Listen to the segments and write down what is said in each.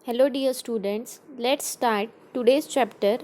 Hello, dear students. Let's start today's chapter,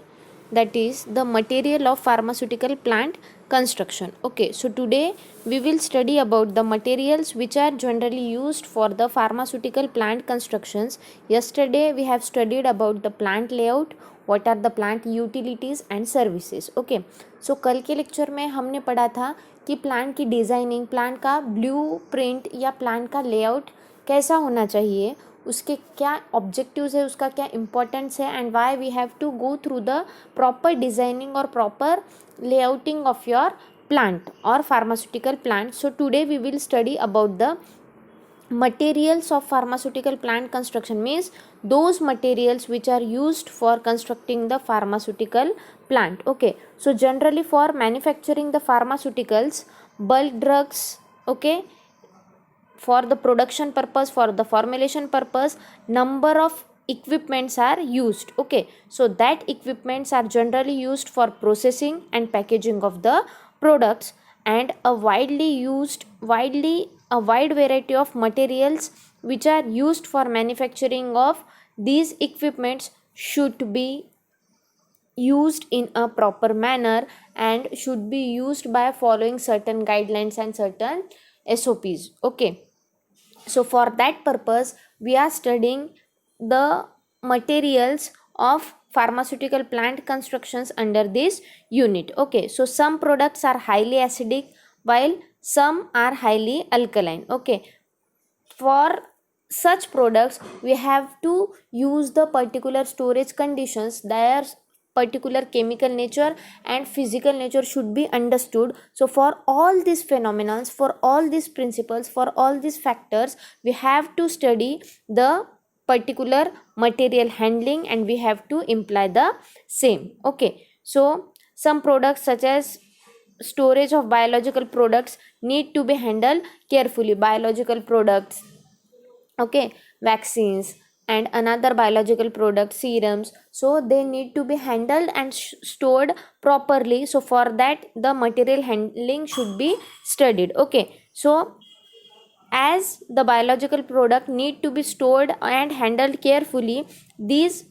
that is the material of pharmaceutical plant construction. Okay, so today we will study about the materials which are generally used for the pharmaceutical plant constructions. Yesterday we have studied about the plant layout, what are the plant utilities and services. Okay, so कल के lecture में हमने पढ़ा था कि plant की designing, plant का blue print या प्लांट का लेआउट कैसा होना चाहिए, उसके क्या ऑब्जेक्टिव्स है, उसका क्या इम्पोर्टेंस है, and why we have to go through the proper designing और proper layouting of your plant or pharmaceutical plant. So today we will study about the materials of pharmaceutical plant construction, means those materials which are used for constructing the pharmaceutical plant. Okay, so generally for manufacturing the pharmaceuticals, bulk drugs, okay, for the production purpose, for the formulation purpose, number of equipments are used. Okay, so that equipments are generally used for processing and packaging of the products, and a wide variety of materials which are used for manufacturing of these equipments should be used in a proper manner and should be used by following certain guidelines and certain SOPs. Okay, so for that purpose we are studying the materials of pharmaceutical plant constructions under this unit. Okay, so some products are highly acidic while some are highly alkaline. Okay, for such products we have to use the particular storage conditions, their particular chemical nature and physical nature should be understood. So for all these phenomena, for all these principles, for all these factors, we have to study the particular material handling and we have to imply the same. Okay, so some products such as storage of biological products need to be handled carefully. Biological products, okay, vaccines and another biological product, serums, so they need to be handled and stored properly. So for that the material handling should be studied. Okay, so as the biological product need to be stored and handled carefully, these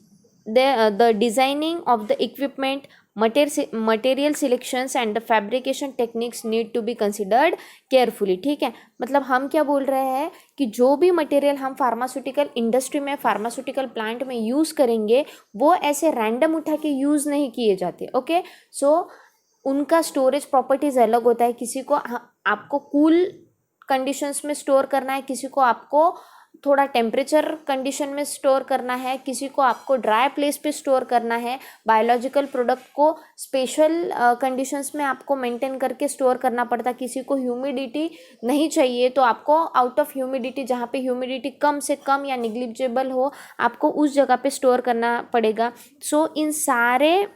the designing of the equipment, material selections and the fabrication techniques need to be considered carefully. ठीक है, मतलब हम क्या बोल रहे हैं कि जो भी मटेरियल हम फार्मास्यूटिकल इंडस्ट्री में, फार्मास्यूटिकल प्लांट में यूज़ करेंगे वो ऐसे रैंडम उठा के यूज़ नहीं किए जाते. ओके, सो उनका स्टोरेज प्रॉपर्टीज़ अलग होता है. किसी को आपको कूल कंडीशंस में स्टोर करना है, किसी को आपको थोड़ा टेम्परेचर कंडीशन में स्टोर करना है, किसी को आपको ड्राई प्लेस पे स्टोर करना है. बायोलॉजिकल प्रोडक्ट को स्पेशल कंडीशंस में आपको मेंटेन करके स्टोर करना पड़ता है. किसी को ह्यूमिडिटी नहीं चाहिए तो आपको आउट ऑफ ह्यूमिडिटी, जहाँ पे ह्यूमिडिटी कम से कम या निग्लिजिबल हो, आपको उस जगह पे स्टोर करना पड़ेगा. सो इन सारे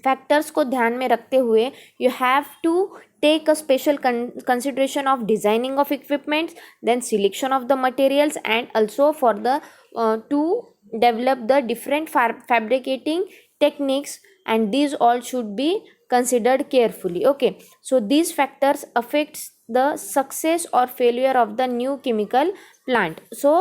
फैक्टर्स को ध्यान में रखते हुए you have to take a special consideration of designing of equipments, then selection of the materials, and also for the to develop the different fabricating techniques, and these all should be considered carefully. Okay, so these factors affects the success or failure of the new chemical plant. So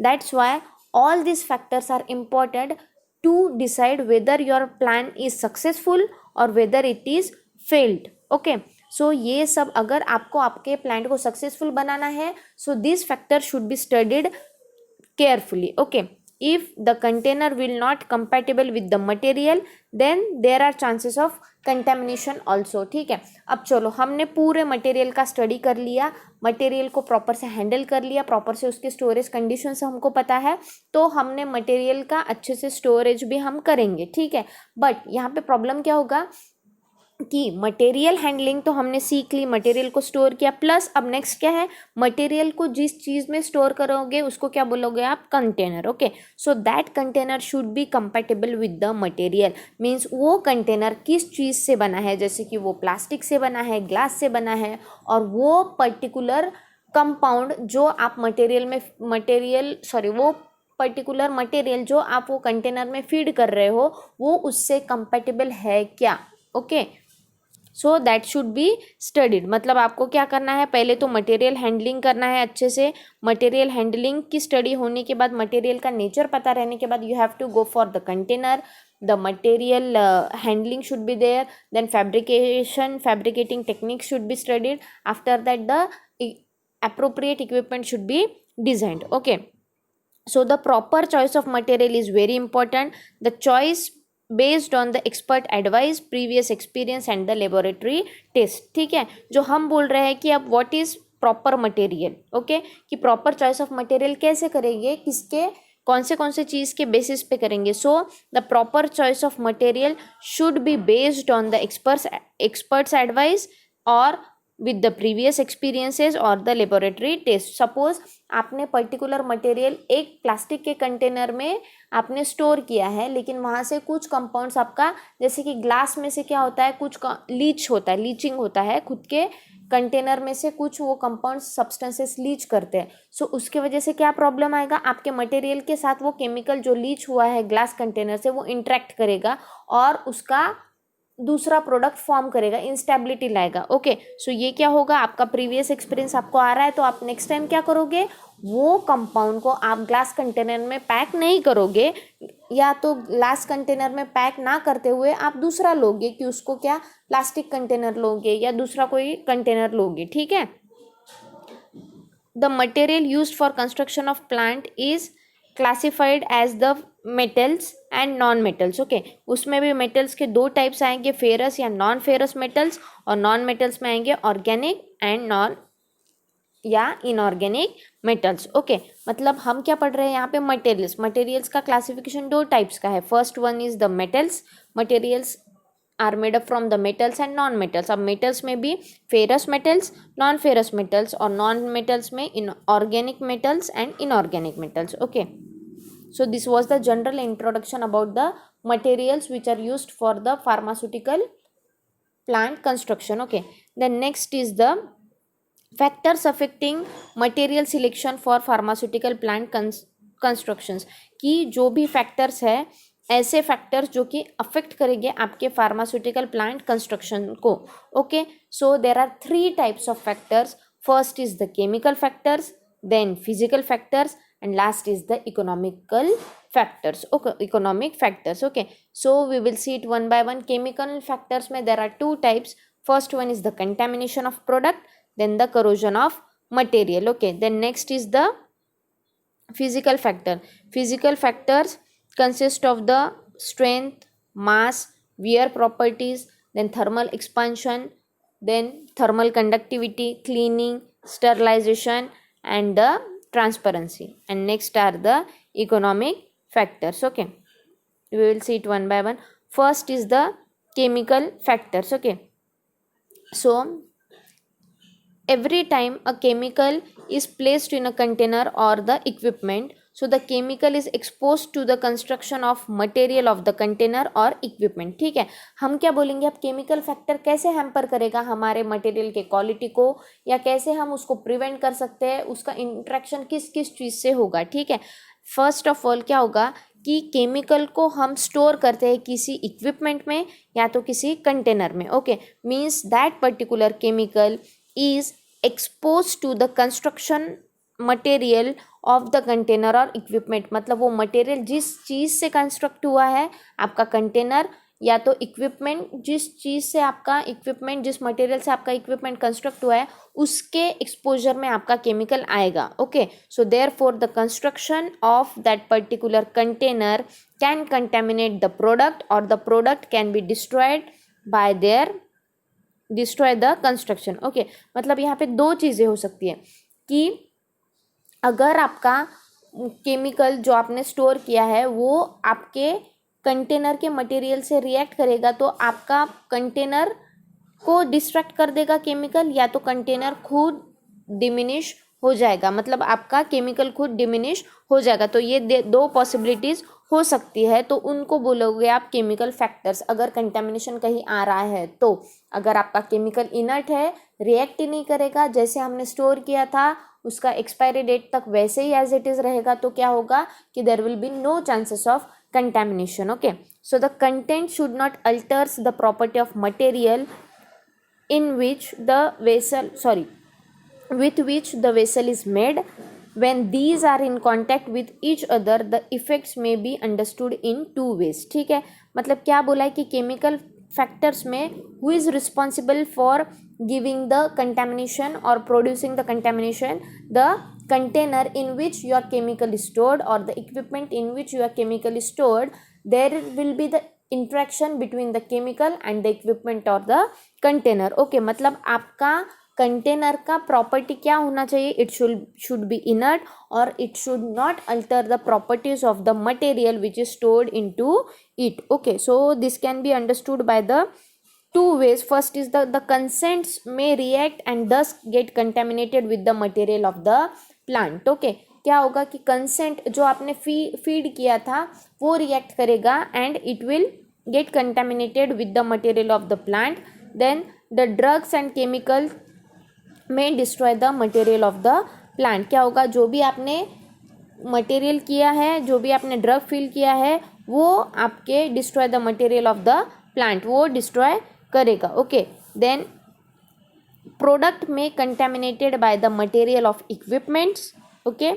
that's why all these factors are important to decide whether your plan is successful or whether it is failed. Okay, सो ये सब अगर आपको आपके plant को successful बनाना है, so this factor should be studied carefully. Okay, if the container will not compatible with the material then there are chances of contamination also. ठीक है, अब चलो हमने पूरे मटेरियल का स्टडी कर लिया, मटेरियल को प्रॉपर से हैंडल कर लिया, प्रॉपर से उसके स्टोरेज कंडीशंस हमको पता है, तो हमने मटेरियल का अच्छे से स्टोरेज भी हम करेंगे. ठीक है, बट यहाँ पे प्रॉब्लम क्या होगा कि मटेरियल हैंडलिंग तो हमने सीख ली, मटेरियल को स्टोर किया, प्लस अब नेक्स्ट क्या है, मटेरियल को जिस चीज़ में स्टोर करोगे उसको क्या बोलोगे आप, container. Okay, so that container should be compatible with the material. Means वो कंटेनर किस चीज़ से बना है, जैसे कि वो प्लास्टिक से बना है, ग्लास से बना है, और वो पर्टिकुलर कंपाउंड जो आप वो पर्टिकुलर मटेरियल जो आप वो कंटेनर में फीड कर रहे हो वो उससे कंपैटिबल है क्या. Okay, so that should be studied. मतलब आपको क्या करना है, पहले तो मटेरियल हैंडलिंग करना है अच्छे से। मटेरियल हैंडलिंग की स्टडी होने के बाद, मटेरियल का नेचर पता रहने के बाद, you have to go for the container, the material handling should be there, then fabricating techniques should be studied. After that the appropriate equipment should be designed. Okay, so the proper choice of material is very important. The choice based on the expert advice, previous experience and the laboratory test. ठीक है, जो हम बोल रहे हैं कि अब what is proper material, okay, कि proper choice of material कैसे करेंगे, किसके कौन से चीज़ के बेसिस पे करेंगे. So the proper choice of material should be based on the experts advice और विद द प्रीवियस एक्सपीरियंसेस और द लेबोरेटरी टेस्ट. सपोज आपने पर्टिकुलर मटेरियल एक प्लास्टिक के कंटेनर में आपने स्टोर किया है, लेकिन वहाँ से कुछ कंपाउंड्स आपका, जैसे कि ग्लास में से क्या होता है, कुछ लीचिंग होता है, खुद के कंटेनर में से कुछ वो कंपाउंड सब्सटेंसेस लीच करते हैं. सो उसके वजह से क्या प्रॉब्लम आएगा, आपके मटेरियल के साथ वो केमिकल जो लीच हुआ है ग्लास कंटेनर से, वो इंटरेक्ट करेगा और उसका दूसरा प्रोडक्ट फॉर्म करेगा, इंस्टेबिलिटी लाएगा. ओके, सो ये क्या होगा, आपका प्रीवियस एक्सपीरियंस आपको आ रहा है, तो आप नेक्स्ट टाइम क्या करोगे, वो कंपाउंड को आप ग्लास कंटेनर में पैक नहीं करोगे, या तो ग्लास कंटेनर में पैक ना करते हुए आप दूसरा लोगे, कि उसको क्या प्लास्टिक कंटेनर लोगे या दूसरा कोई कंटेनर लोगे. ठीक है. The material used for construction of plant is classified as the metals and non metals. Okay, उसमें भी मेटल्स के दो टाइप्स आएंगे, फेरस या नॉन फेरस मेटल्स, और नॉन मेटल्स में आएंगे ऑर्गेनिक एंड नॉन या इनऑर्गेनिक मेटल्स. ओके, मतलब हम क्या पढ़ रहे हैं यहाँ पे, मटेरियल्स का क्लासिफिकेशन दो टाइप्स का है. First one is the metals. Materials are made up from the metals and non metals. अब मेटल्स में भी ferrous metals, non ferrous metals, और नॉन मेटल्स में inorganic metals and inorganic metals. Okay, so this was the general introduction about the materials which are used for the pharmaceutical plant construction. Okay, then next is the factors affecting material selection for pharmaceutical plant constructions. कि जो भी factors है, ऐसे factors जो कि affect करेंगे आपके pharmaceutical plant construction को. Okay, so there are 3 types of factors. First is the chemical factors, then physical factors, and last is the economical factors. Okay, economic factors. Okay, so we will see it one by one. Chemical factors में there are 2 types. First one is the contamination of product, then the corrosion of material. Okay, then next is the physical factor. Physical factors consist of the strength, mass, wear properties, then thermal expansion, then thermal conductivity, cleaning, sterilization, and the transparency. And next are the economic factors. Okay, we will see it one by one. First is the chemical factors. Okay, so every time a chemical is placed in a container or the equipment, so the chemical is exposed to the construction of material of the container or equipment. ठीक है, हम क्या बोलेंगे, अब chemical factor कैसे hamper करेगा हमारे material के क्वालिटी को, या कैसे हम उसको प्रिवेंट कर सकते हैं, उसका इंट्रैक्शन किस किस चीज़ से होगा. ठीक है, फर्स्ट ऑफ ऑल क्या होगा कि केमिकल को हम स्टोर करते हैं किसी इक्विपमेंट में या तो किसी कंटेनर में. Okay, means that particular chemical is expose to the construction material of the container और इक्विपमेंट. मतलब वो मटेरियल जिस चीज़ से कंस्ट्रक्ट हुआ है आपका कंटेनर या तो इक्विपमेंट, जिस चीज़ से आपका इक्विपमेंट, जिस मटेरियल से आपका इक्विपमेंट कंस्ट्रक्ट हुआ है, उसके एक्सपोजर में आपका केमिकल आएगा. Okay, so therefore the construction of that particular container can contaminate the product और the product can be destroyed by destroy the construction. Okay, मतलब यहाँ पे 2 चीज़ें हो सकती है कि अगर आपका केमिकल जो आपने स्टोर किया है वो आपके कंटेनर के मटेरियल से रिएक्ट करेगा, तो आपका कंटेनर को डिस्ट्रैक्ट कर देगा केमिकल, या तो कंटेनर खुद डिमिनिश हो जाएगा, मतलब आपका केमिकल खुद डिमिनिश हो जाएगा. तो ये 2 पॉसिबिलिटीज़ हो सकती है, तो उनको बोलोगे आप केमिकल फैक्टर्स. अगर कंटेमिनेशन कहीं आ रहा है तो, अगर आपका केमिकल इनर्ट है, रिएक्ट ही नहीं करेगा, जैसे हमने स्टोर किया था उसका एक्सपायरी डेट तक वैसे ही एज इट इज़ रहेगा, तो क्या होगा कि there will be no chances of contamination. Okay, so the content should not alters the property of material in which the vessel sorry with which the vessel is made. When these are in contact with each other, the effects may be understood in two ways. ठीक है, मतलब क्या बोला है कि chemical factors में who is responsible for giving the contamination or producing the contamination? The container in which your chemical is stored or the equipment in which your chemical is stored. There will be the interaction between the chemical and the equipment or the container. Okay, मतलब आपका container का property क्या होना चाहिए? It should B inert और it should not alter the properties of the material which is stored into it. Okay, so this can be understood by the two ways. First is the consents may react and thus get contaminated with the material of the plant. Okay, क्या होगा कि consent जो आपने feed किया था वो react करेगा and it will get contaminated with the material of the plant. Then the drugs and chemical में destroy the material of the plant. क्या होगा? जो भी आपने मटेरियल किया है, जो भी आपने ड्रग फिल किया है, वो आपके destroy the material of the plant, वो डिस्ट्रॉय करेगा. ओके, देन प्रोडक्ट में contaminated by the material of equipments. Okay,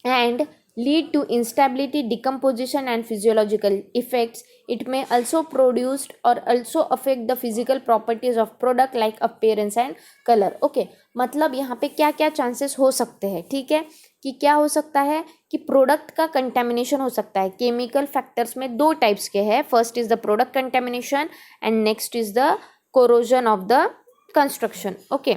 and lead to instability, decomposition and physiological effects. It may also produce or also affect the physical properties of product like appearance and color. Okay, मतलब यहाँ पे क्या क्या chances हो सकते हैं? ठीक है, कि क्या हो सकता है कि प्रोडक्ट का कंटेमिनेशन हो सकता है. केमिकल फैक्टर्स में दो टाइप्स के हैं. First is the product contamination and next is the corrosion of the construction. Okay,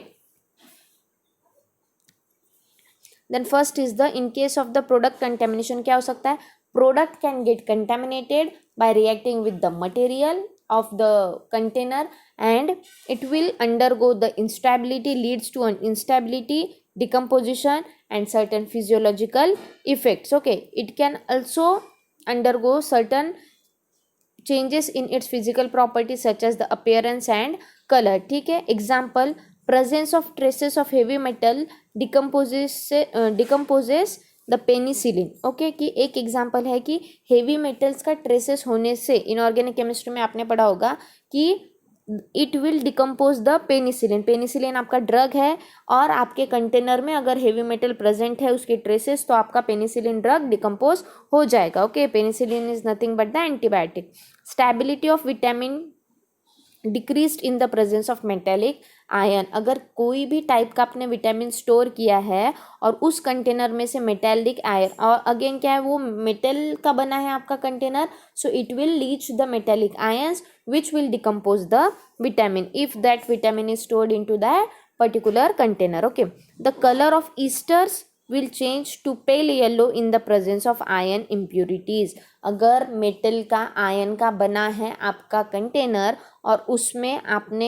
then first is the in case of the product contamination क्या हो सकता है? Product can get contaminated by reacting with the material of the container and it will undergo the instability, leads to an instability, decomposition and certain physiological effects. Okay, it can also undergo certain changes in its physical properties such as the appearance and color. ठीक है, example, presence of traces of heavy metal decomposes the penicillin. Okay, कि एक example है कि heavy metals का traces होने से, inorganic chemistry में आपने पढ़ा होगा कि it will decompose the penicillin. Penicillin आपका ड्रग है और आपके कंटेनर में अगर हेवी मेटल प्रेजेंट है उसके ट्रेसेस, तो आपका पेनिसिलिन ड्रग डिकम्पोज हो जाएगा. Okay, penicillin is nothing but the antibiotic. Stability of vitamin decreased in the presence of metallic ion. अगर कोई भी टाइप का आपने विटामिन स्टोर किया है और उस कंटेनर में से मेटेलिक आयन, और अगेन क्या है, वो मेटल का बना है आपका container, so it will leach the metallic ions which will decompose the vitamin if that vitamin is stored into that particular container. Okay, the colour of esters will change to pale yellow in the presence of iron impurities. अगर metal का ion का बना है आपका container और उसमें आपने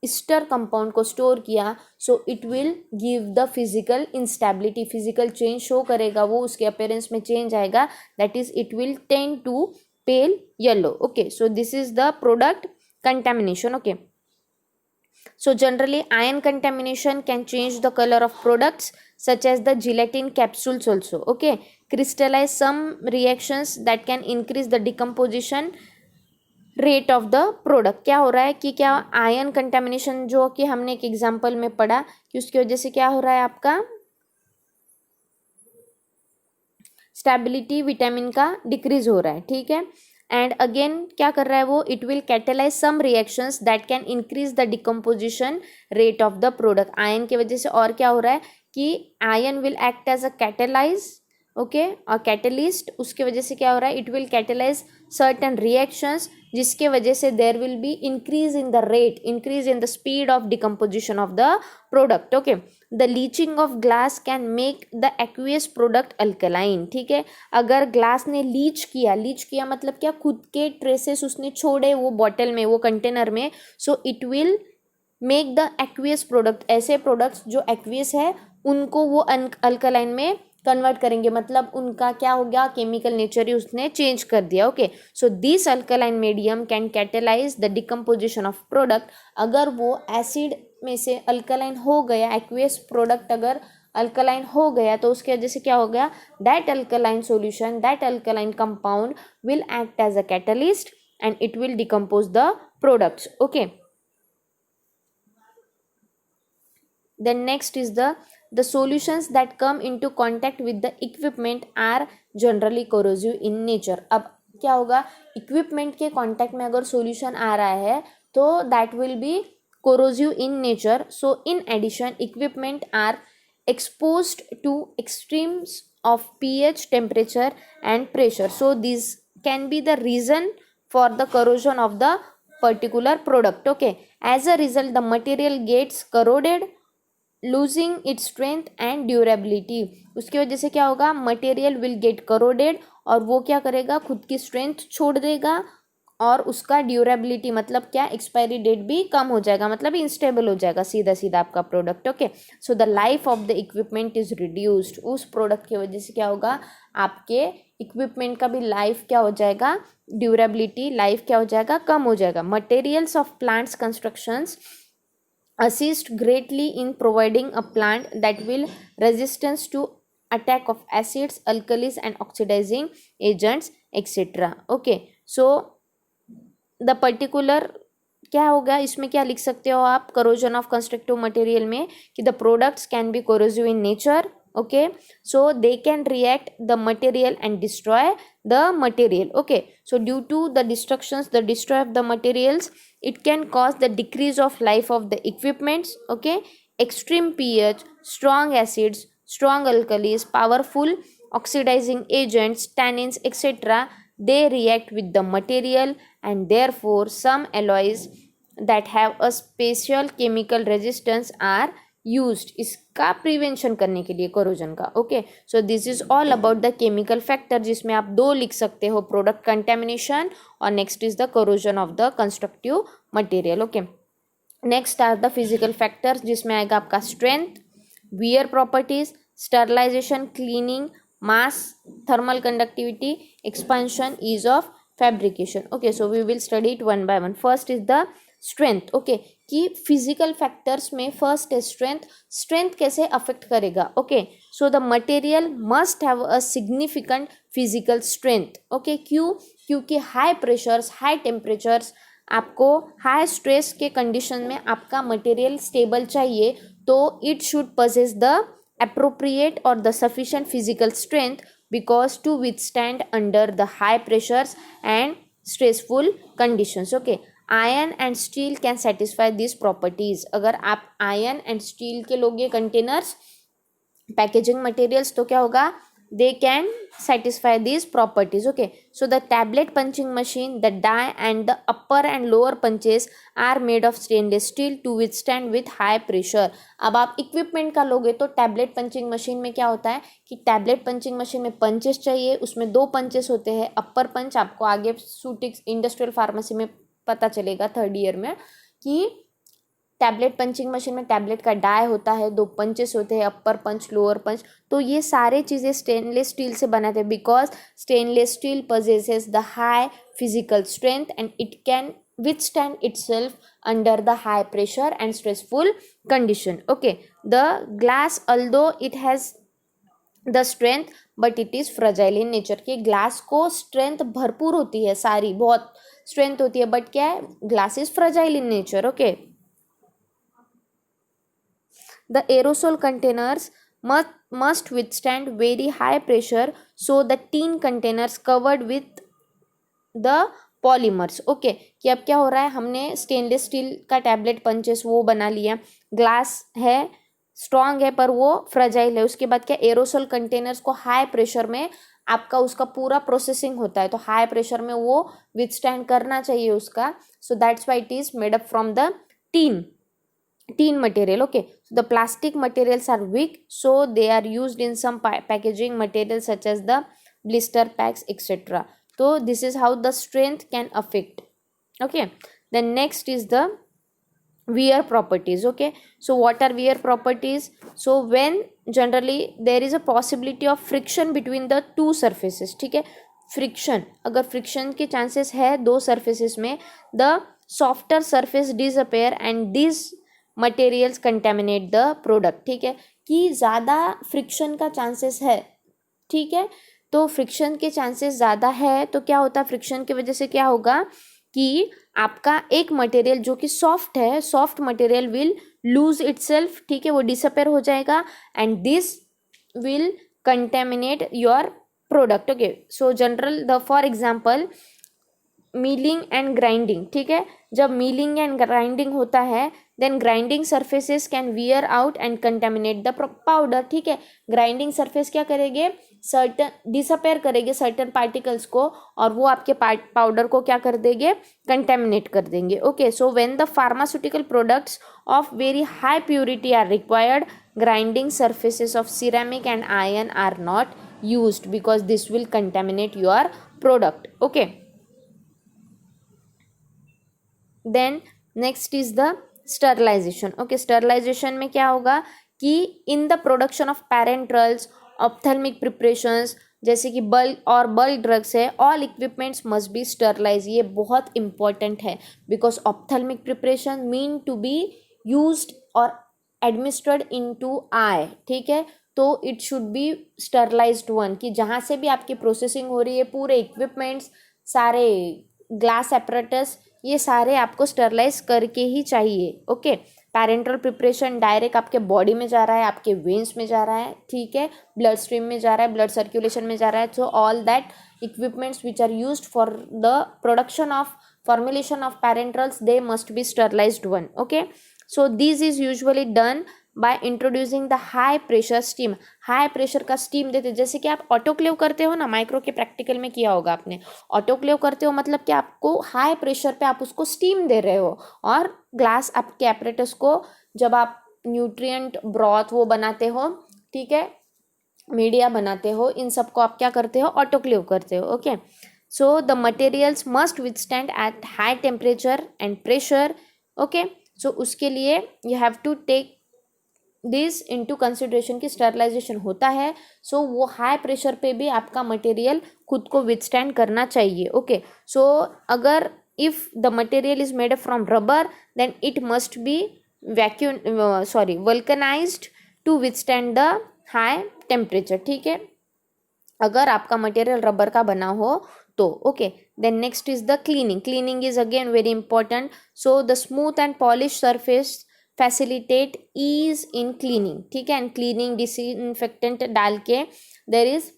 Easter compound को स्टोर किया, so it will give the physical instability, physical change show करेगा, वो उसके अपीयरेंस में चेंज आएगा, that is it will tend to pale yellow. Okay, so this is the product contamination. Okay, so generally ion contamination can change the color of products such as the gelatin capsules also. Okay, crystallize some reactions that can increase the decomposition rate of the product. क्या हो रहा है कि क्या ion contamination, जो कि हमने एक एग्जांपल में पढ़ा कि उसकी वजह से क्या हो रहा है, आपका स्टेबिलिटी विटामिन का डिक्रीज हो रहा है. ठीक है, एंड अगेन क्या कर रहा है वो, it will catalyse some reactions that can increase the decomposition rate of the product. Ion की वजह से और क्या हो रहा है कि ion will act as a catalyse. Okay, और कैटेलिस्ट, उसके वजह से क्या हो रहा है, it will catalyse certain reactions जिसके वजह से there will be increase in the rate, increase in the speed of decomposition of the product. Okay, the leaching of glass can make the aqueous product alkaline. ठीक है, अगर glass ने Leach किया मतलब क्या, खुद के ट्रेसेस उसने छोड़े वो बॉटल में, वो कंटेनर में, सो it will make the aqueous product. ऐसे प्रोडक्ट्स जो एक्वियस है उनको वो अल्कलाइन में कन्वर्ट करेंगे, मतलब उनका क्या हो गया, केमिकल नेचर ही उसने चेंज कर दिया. Okay, so this alkaline medium can catalyse the decomposition of product. अगर वो एसिड में से अल्कलाइन हो गया, एक्वियस प्रोडक्ट अगर अल्कलाइन हो गया, तो उसकी वजह से क्या हो गया, that alkaline solution, that alkaline compound will act as a catalyst and it will decompose the products. Okay, Then next is the solutions that come into contact with the equipment are generally corrosive in nature. अब क्या होगा, equipment के contact में अगर solution आ रहा है तो that will be corrosive in nature. So in addition, equipment are exposed to extremes of pH, temperature and pressure. So these can be the reason for the corrosion of the particular product. Okay, as a result the material gets corroded, losing its strength and durability. उसकी वजह से क्या होगा, material will get corroded और वो क्या करेगा, खुद की स्ट्रेंथ छोड़ देगा और उसका ड्यूरेबिलिटी मतलब क्या, एक्सपायरी डेट भी कम हो जाएगा, मतलब इंस्टेबल हो जाएगा सीधा सीधा आपका product. Okay, so the life of the equipment is reduced. उस प्रोडक्ट की वजह से क्या होगा, आपके इक्विपमेंट का भी लाइफ क्या हो जाएगा, ड्यूरेबिलिटी लाइफ क्या हो जाएगा, कम हो जाएगा. Materials of plants constructions assist greatly in providing a plant that will resistance to attack of acids, alkalis and oxidizing agents etc. Okay, so the particular क्या होगा, इसमें क्या लिख सकते हो आप corrosion of constructive material में कि the products can be corrosive in nature. Okay, so they can react the material and destroy the material. Okay, so due to the destructions, the destroy of the materials, it can cause the decrease of life of the equipments. Okay, extreme pH, strong acids, strong alkalis, powerful oxidizing agents, tannins etc. they react with the material and therefore some alloys that have a special chemical resistance are used. इसका prevention करने के लिए corrosion का. Okay, so this is all about the chemical factor, जिसमें आप दो लिख सकते हो, प्रोडक्ट कंटेमिनेशन और next is the corrosion of the constructive material. Okay, next are the physical factors, जिसमें आएगा आपका strength, wear properties, sterilisation, cleaning, mass, thermal conductivity, expansion, ease of fabrication. Okay, so we will study it one by one. First is the strength. Okay, कि physical factors में first है strength. Strength कैसे affect करेगा. Okay, so the material must have a significant physical strength. Okay, क्यों, क्योंकि high pressures, high temperatures, आपको high stress के condition में आपका मटेरियल स्टेबल चाहिए, तो it should possess the appropriate or the sufficient physical strength because to withstand under the high pressures and stressful conditions. Okay, iron and steel can satisfy this properties. अगर आप iron and steel के लोगे containers, packaging materials, तो क्या होगा, they can satisfy these properties. Okay, so the tablet punching machine, the die and the upper and lower punches are made of stainless steel to withstand with high pressure. अब आप equipment का लोगे तो tablet punching machine में क्या होता है कि टैबलेट पंचिंग मशीन में पंचेस चाहिए, उसमें दो पंचेस होते हैं. अपर पंच आपको आगे सूटिक्स इंडस्ट्रियल फार्मेसी में पता चलेगा थर्ड ईयर में कि टैबलेट पंचिंग मशीन में टैबलेट का डाई होता है, दो पंचेस होते हैं, अपर पंच, लोअर पंच. तो ये सारे चीज़ें स्टेनलेस स्टील से बनाते हैं because stainless steel possesses the high physical strength and it can withstand itself under the high pressure and stressful condition. Okay, the glass although it has the strength but it is fragile in nature. कि glass को strength भरपूर होती है, सारी बहुत strength होती है, but क्या है, glass is fragile in nature. Okay, the aerosol containers must withstand very high pressure, so the tin containers covered with the polymers. Okay, कि अब क्या हो रहा है, हमने स्टेनलेस स्टील का टैबलेट पंचेस वो बना लिया, ग्लास है, स्ट्रॉन्ग है पर वो फ्रजाइल है. उसके बाद क्या, एरोसोल कंटेनर्स को हाई प्रेशर में आपका उसका पूरा प्रोसेसिंग होता है, तो हाई प्रेशर में वो विथस्टैंड करना चाहिए उसका. सो that's why it is made up from the tin material. Okay, so the plastic materials are weak, so they are used in some packaging materials such as the blister packs etc. So this is how the strength can affect. Okay, then next is the wear properties. Okay, so what are wear properties? So when generally there is a possibility of friction between the two surfaces. ठीक है, friction, अगर friction के chances है दो surfaces में, the softer surface disappear and this materials contaminate the product. ठीक है, कि ज़्यादा फ्रिक्शन का चांसेस है. ठीक है, तो फ्रिक्शन के चांसेस ज़्यादा है तो क्या होता है, फ्रिक्शन की वजह से क्या होगा कि आपका एक मटेरियल जो कि सॉफ्ट है, soft material will lose itself, ठीक है, वो डिसअपेयर हो जाएगा and this will contaminate your product. Okay, so general the for example milling and grinding, ठीक है, जब मिलिंग एंड ग्राइंडिंग होता है then grinding surfaces can wear out and contaminate the powder. ठीक है, ग्राइंडिंग सरफेस क्या करेंगे, सर्टन डिसअपेयर करेंगे सर्टन पार्टिकल्स को और वो आपके पाउडर को क्या कर देंगे, कंटेमिनेट कर देंगे. Okay, so when the pharmaceutical products of very high purity are required, grinding surfaces of ceramic and iron are not used because this will contaminate your product. Okay, then next is the sterilization. Okay, sterilization में क्या होगा कि in the production of parenterals, ophthalmic preparations जैसे कि bulk और bulk drugs है, all equipments must be sterilise. ये बहुत इंपॉर्टेंट है because ophthalmic preparation mean to be used और एडमिनिस्ट्रेड इनटू आई. ठीक है, तो it should be sterilised one, कि जहाँ से भी आपकी प्रोसेसिंग हो रही है पूरे इक्विपमेंट्स, सारे ग्लास एपरेटस, ये सारे आपको स्टरलाइज करके ही चाहिए. ओके, पैरेंटल प्रिपरेशन डायरेक्ट आपके बॉडी में जा रहा है, आपके वेन्स में जा रहा है, ठीक है, ब्लड स्ट्रीम में जा रहा है, ब्लड सर्कुलेशन में जा रहा है. So all that equipments which are used for the production of formulation of parenterals, they must be sterilized one. Okay, so this is usually done by introducing the high pressure steam. High pressure का steam देते, जैसे कि आप autoclave करते हो ना, micro के practical में किया होगा आपने, ऑटोक्लेव करते हो मतलब कि आपको हाई प्रेशर पे आप उसको स्टीम दे रहे हो और ग्लास आपके एपरेटस को जब आप न्यूट्रिएंट ब्रॉथ वो बनाते हो, ठीक है, मीडिया बनाते हो, इन सबको आप क्या करते हो, ऑटोक्लेव करते हो. Okay, so the materials must withstand at high temperature and pressure. Okay, so उसके लिए you have to take this into consideration कि sterilization होता है, so वो high pressure पे भी आपका material खुद को withstand करना चाहिए. Okay, so अगर if the material is made from rubber then it must be vulcanized to withstand the high temperature. ठीक है, अगर आपका मटेरियल रबर का बना हो तो. Okay, then next is the cleaning. Cleaning is again very important. So the smooth and polish surface facilitate ease in cleaning. ठीक है, एंड क्लीनिंग डिसइंफेक्टेंट डाल के there is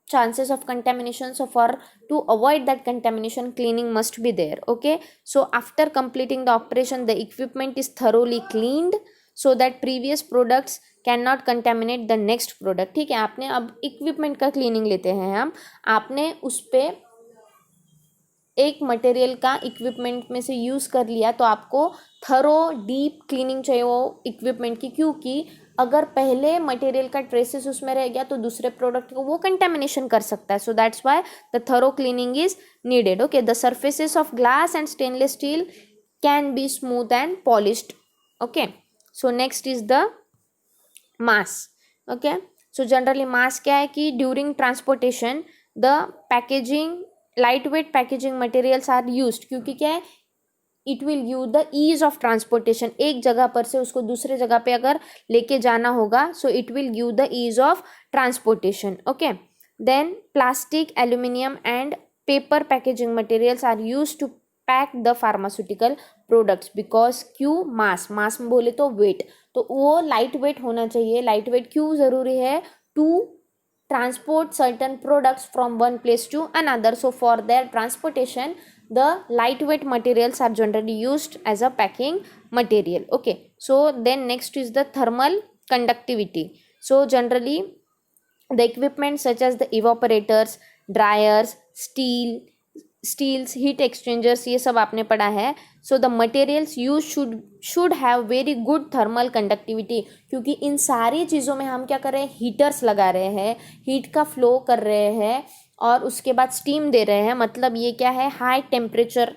chances of contamination, so for to avoid that contamination cleaning must be there. Okay, so after completing the operation the equipment is thoroughly cleaned so that previous products can not contaminate the next product. ठीक है, आपने अब equipment का cleaning लेते हैं हम, आपने उस पर एक मटेरियल का इक्विपमेंट में से यूज़ कर लिया तो आपको थरो डीप क्लीनिंग चाहिए वो इक्विपमेंट की, क्योंकि अगर पहले मटेरियल का ट्रेसेस उसमें रह गया तो दूसरे प्रोडक्ट को वो कंटेमिनेशन कर सकता है. So that's why the thorough cleaning is needed. Okay, the surfaces of glass and stainless steel can be smooth and polished. Okay, so next is the mass. Okay, so generally mass क्या है कि during transportation the packaging light weight packaging materials are used, क्योंकि क्या है, it will give the ease of transportation. एक जगह पर से उसको दूसरे जगह पे अगर लेके जाना होगा so it will give the ease of transportation. Okay, then plastic, aluminium and paper packaging materials are used to pack the pharmaceutical products because क्यों, मास. मास में बोले तो वेट, तो वो लाइट वेट होना चाहिए. लाइट वेट क्यों ज़रूरी है, to transport certain products from one place to another. So for their transportation the lightweight materials are generally used as a packing material. Okay, so then next is the thermal conductivity. So generally the equipment such as the evaporators, dryers, steels, heat exchangers, ये सब आपने पढ़ा है. So the materials use should have very good thermal conductivity, क्योंकि इन सारी चीज़ों में हम क्या कर रहे हैं, हीटर्स लगा रहे हैं, हीट का फ्लो कर रहे हैं और उसके बाद स्टीम दे रहे हैं. मतलब ये क्या है, हाई टेम्परेचर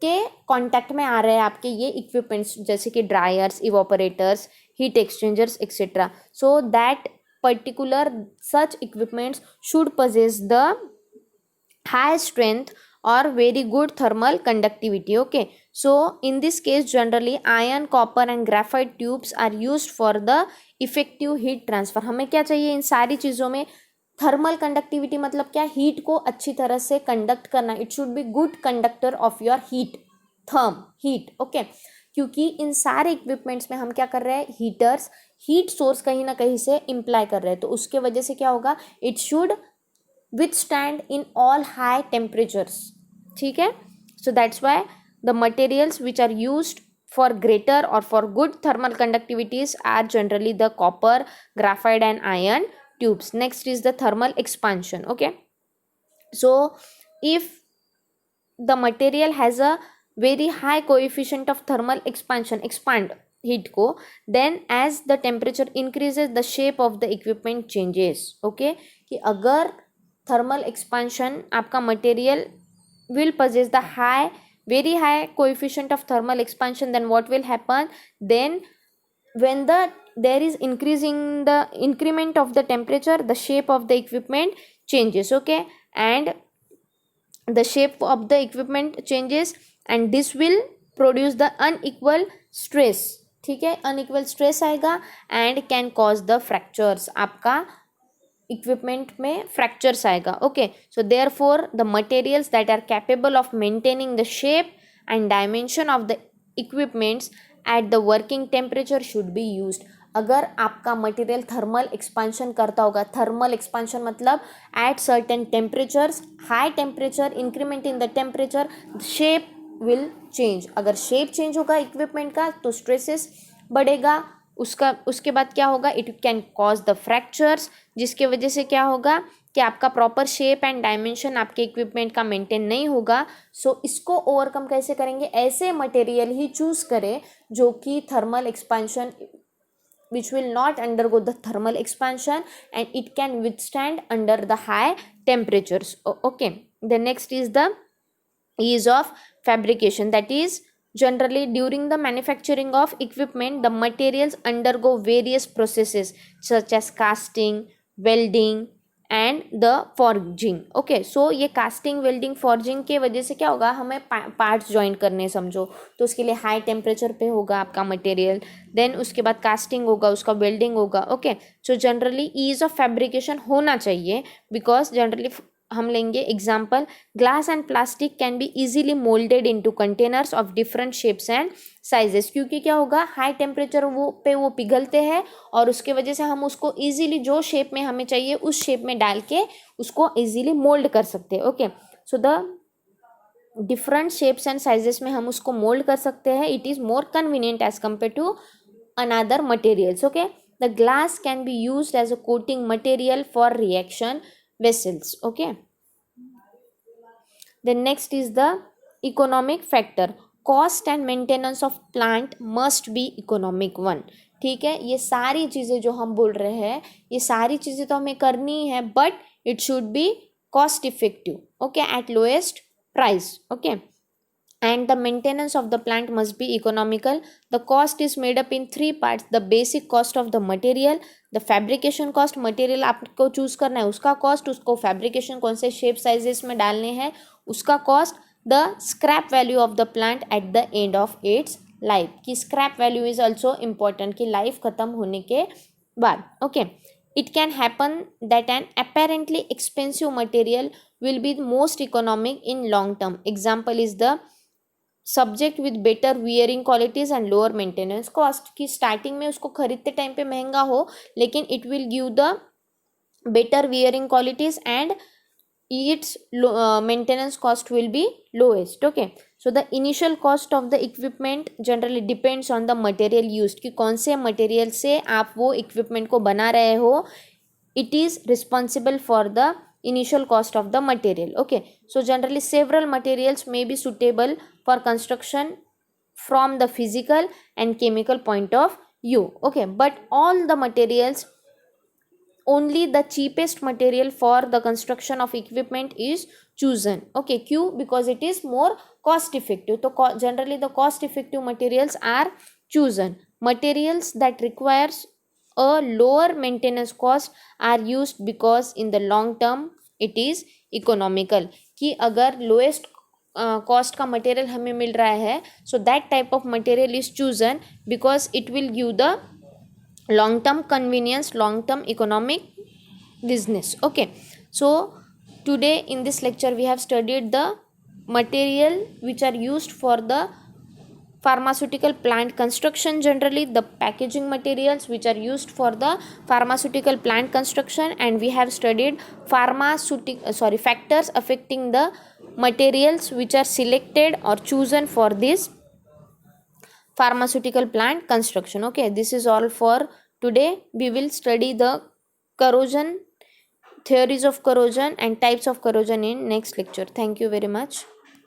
के कांटेक्ट में आ रहे हैं आपके ये इक्विपमेंट्स, जैसे कि dryers, evaporators, heat exchangers etcetera. So that particular such equipments should possess the high strength or very good thermal conductivity. Okay, so in this case generally iron, copper and graphite tubes are used for the effective heat transfer. हमें क्या चाहिए इन सारी चीज़ों में, thermal conductivity मतलब क्या, heat को अच्छी तरह से कंडक्ट करना. It should be good conductor of your heat, थर्म हीट. ओके, क्योंकि इन सारे इक्विपमेंट्स में हम क्या कर रहे हैं, हीटर्स, हीट सोर्स कहीं ना कहीं से इम्प्लाई कर रहे हैं, तो उसके वजह से क्या होगा, it should withstand in all high temperatures. ठीक है, so that's why the materials which are used for greater or for good thermal conductivities are generally the copper, graphite and iron tubes. Next is the thermal expansion. Okay, so if the material has a very high coefficient of thermal expansion, expand heat को, then as the temperature increases the shape of the equipment changes. Okay, कि अगर thermal expansion आपका material will possess the high, very high coefficient of thermal expansion, then what will happen, then when there is increasing the increment of the temperature, the shape of the equipment changes. Okay, and the shape of the equipment changes and this will produce the unequal stress. ठीक है, unequal stress आएगा and can cause the fractures, आपका equipment में fractures आएगा. Okay, so therefore the materials that are capable of maintaining the shape and dimension of the equipments at the working temperature should be used. अगर आपका material thermal expansion करता होगा, thermal expansion मतलब at certain temperatures, high temperature, increment in the temperature, shape will change. अगर shape change होगा equipment का तो stresses बढ़ेगा. उसके बाद क्या होगा, it can cause the fractures, जिसके वजह से क्या होगा कि आपका प्रॉपर शेप एंड डायमेंशन आपके इक्विपमेंट का मेंटेन नहीं होगा. सो इसको ओवरकम कैसे करेंगे, ऐसे मटेरियल ही चूज करें जो कि thermal expansion which will not undergo the thermal expansion and it can withstand under the high temperatures. Okay, the next is the ease of fabrication. That is, generally during the manufacturing of equipment the materials undergo various processes such as casting, welding and the forging. Okay, so ये casting, welding, forging के वजह से क्या होगा, हमें parts join करने समझो, तो उसके लिए हाई टेम्परेचर पे होगा आपका मटेरियल, देन उसके बाद कास्टिंग होगा, उसका वेल्डिंग होगा. Okay, so generally ease of fabrication होना चाहिए बिकॉज जनरली हम लेंगे example, glass and plastic can be easily moulded into containers of different shapes and sizes. क्योंकि क्या होगा, हाई टेम्परेचर वो पिघलते हैं और उसके वजह से हम उसको इजीली जो शेप में हमें चाहिए उस शेप में डाल के उसको इजीली मोल्ड कर सकते हैं. Okay, so the different shapes and sizes में हम उसको मोल्ड कर सकते हैं. It is more convenient as compare to another materials. Okay, the glass can be used as a coating material for reaction vessels. Okay, then next is the economic factor. Cost and maintenance of plant must be economic one. ठीक है, ये सारी चीज़ें जो हम बोल रहे हैं, ये सारी चीज़ें तो हमें करनी है but it should B cost effective. Okay, eight lowest price. Okay, and the maintenance of the plant must be economical. The cost is made up in three parts: the basic cost of the material, the fabrication cost, material आपको choose करना है उसका cost, उसको fabrication कौन से shape sizes में डालने हैं उसका cost, the scrap value of the plant at the end of its life. कि scrap value is also important कि life खत्म होने के बाद. Okay, it can happen that an apparently expensive material will be most economic in long term. Example is the subject with better wearing qualities and lower maintenance cost. की starting में उसको खरीदते time पे महंगा हो लेकिन it will give the better wearing qualities and it's maintenance cost will be lowest. Okay, so the initial cost of the equipment generally depends on the material used कि कौन से मटेरियल से आप वो इक्विपमेंट को बना रहे हो. It is responsible for the initial cost of the material. Okay, so generally several materials may be suitable for construction from the physical and chemical point of view. Okay, but all the materials, only the cheapest material for the construction of equipment is chosen. Okay, Q, because it is more cost effective. So generally the cost effective materials are chosen. Materials that requires a lower maintenance cost are used because in the long term it is economical. कि अगर lowest cost का material हमें मिल रहा है so that type of material is chosen because it will give the long term convenience, long term economic business. Okay, so today in this lecture we have studied the material which are used for the pharmaceutical plant construction. Generally the packaging materials which are used for the pharmaceutical plant construction, and we have studied factors affecting the materials which are selected or chosen for this pharmaceutical plant construction. Okay, this is all for today. We will study the corrosion, theories of corrosion and types of corrosion in next lecture. Thank you very much.